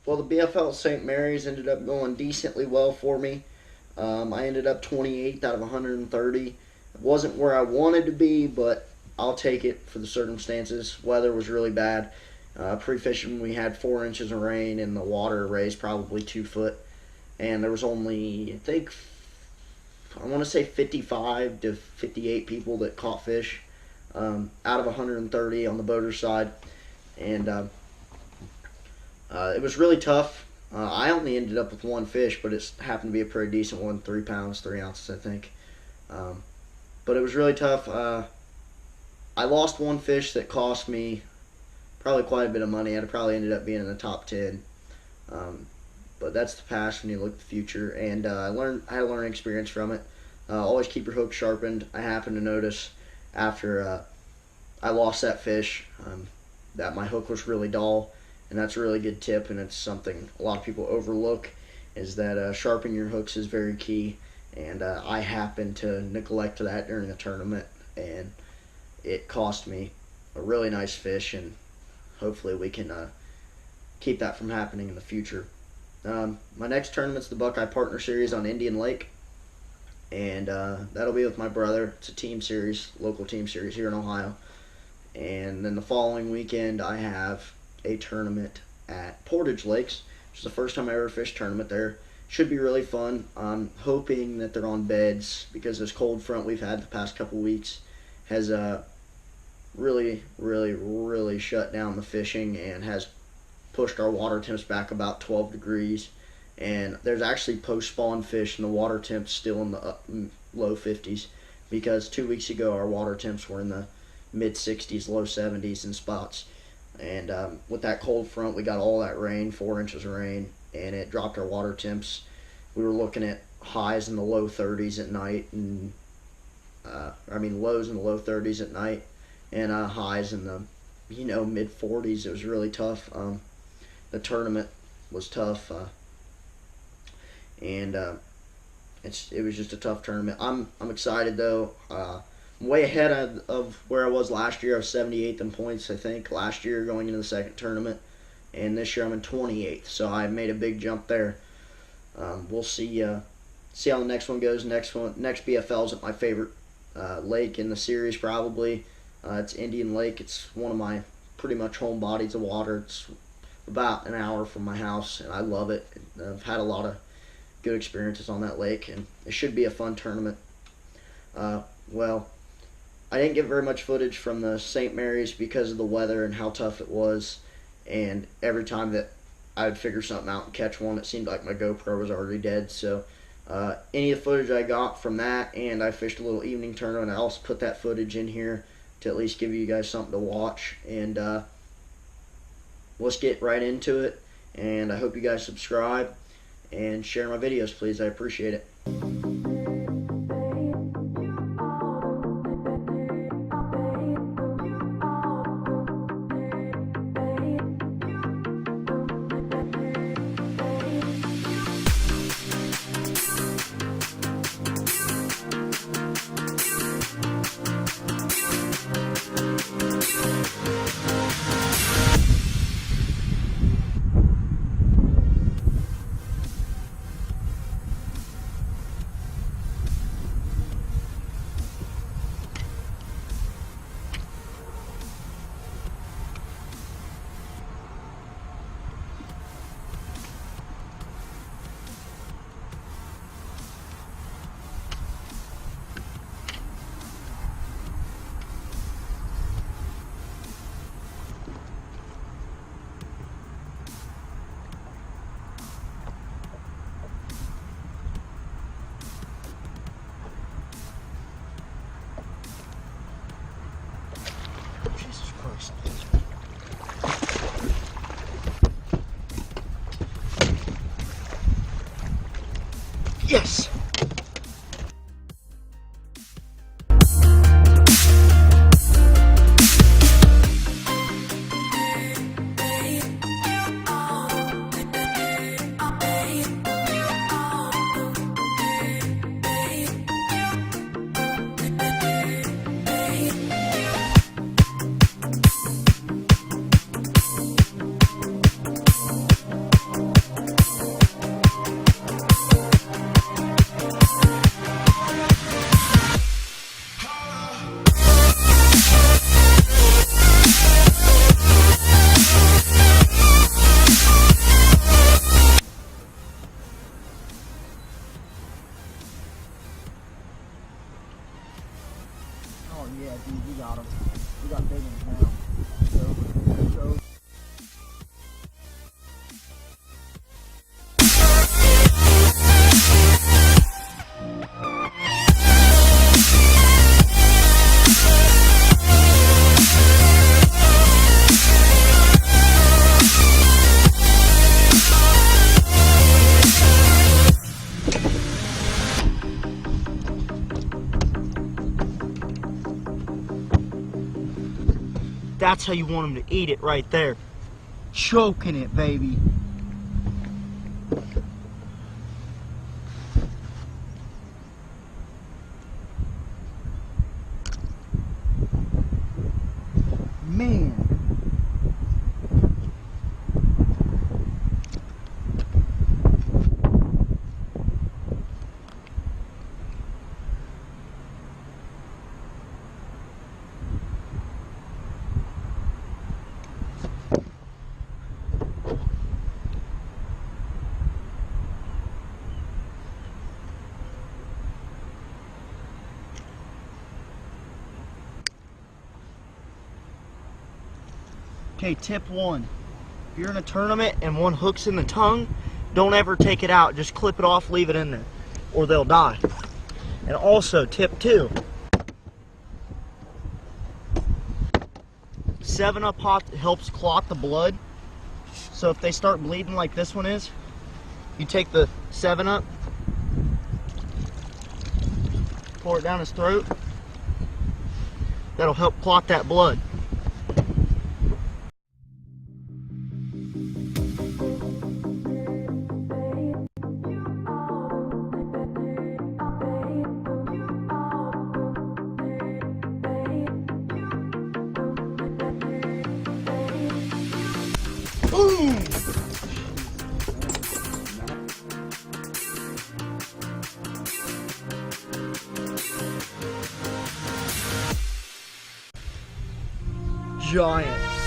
Well, the BFL at St. Mary's ended up going decently well for me. I ended up 28th out of 130. It wasn't where I wanted to be, but I'll take it for the circumstances. Weather was really bad. Pre-fishing, we had 4 inches of rain, and the water raised probably 2 foot. And there was only, I want to say 55 to 58 people that caught fish out of 130 on the boater side. And it was really tough. I only ended up with one fish, but it happened to be a pretty decent one, 3 pounds, 3 ounces, I think. But it was really tough. I lost one fish that cost me probably quite a bit of money. I'd probably ended up being in the top 10. But that's the past when you look at the future. And I had a learning experience from it. Always keep your hook sharpened. I happened to notice after I lost that fish that my hook was really dull. And that's a really good tip, and it's something a lot of people overlook, is that sharpening your hooks is very key. And I happened to neglect that during the tournament, and it cost me a really nice fish, and hopefully we can keep that from happening in the future. My next tournament's the Buckeye Partner Series on Indian Lake, and that'll be with my brother. It's a team series, local team series here in Ohio. And then the following weekend I have a tournament at Portage Lakes, which is the first time I ever fished a tournament there. Should be really fun. I'm hoping that they're on beds, because this cold front we've had the past couple weeks has really shut down the fishing and has pushed our water temps back about 12 degrees. And there's actually post-spawn fish, and the water temps still in the low 50s, because 2 weeks ago our water temps were in the mid 60s, low 70s in spots. And with that cold front, we got all that rain, 4 inches of rain, and it dropped our water temps. We were looking at highs in the low 30s at night, and lows in the low 30s at night, and highs in the mid 40s. It was really tough. The tournament was tough, and it was just a tough tournament. I'm excited though. I'm way ahead of where I was last year. I was 78th in points, I think, last year going into the second tournament. And this year I'm in 28th, so I made a big jump there. We'll see how the next one goes. Next BFL is at my favorite lake in the series, probably. It's Indian Lake. It's one of my pretty much home bodies of water. It's about an hour from my house, and I love it. I've had a lot of good experiences on that lake, and it should be a fun tournament. Well, I didn't get very much footage from the St. Marys because of the weather and how tough it was. And every time that I would figure something out and catch one, it seemed like my GoPro was already dead. So any of the footage I got from that, and I fished a little evening tournament, I also put that footage in here to at least give you guys something to watch. And let's get right into it. And I hope you guys subscribe and share my videos, please. I appreciate it. Jesus Christ. Yes! That's how you want them to eat it right there. Choking it, baby. Man. Okay, tip 1. If you're in a tournament and one hook's in the tongue, don't ever take it out. Just clip it off, leave it in there, or they'll die. And also, tip 2. 7-Up hot helps clot the blood. So if they start bleeding like this one is, you take the 7-Up, pour it down his throat. That'll help clot that blood. Boom! Giant.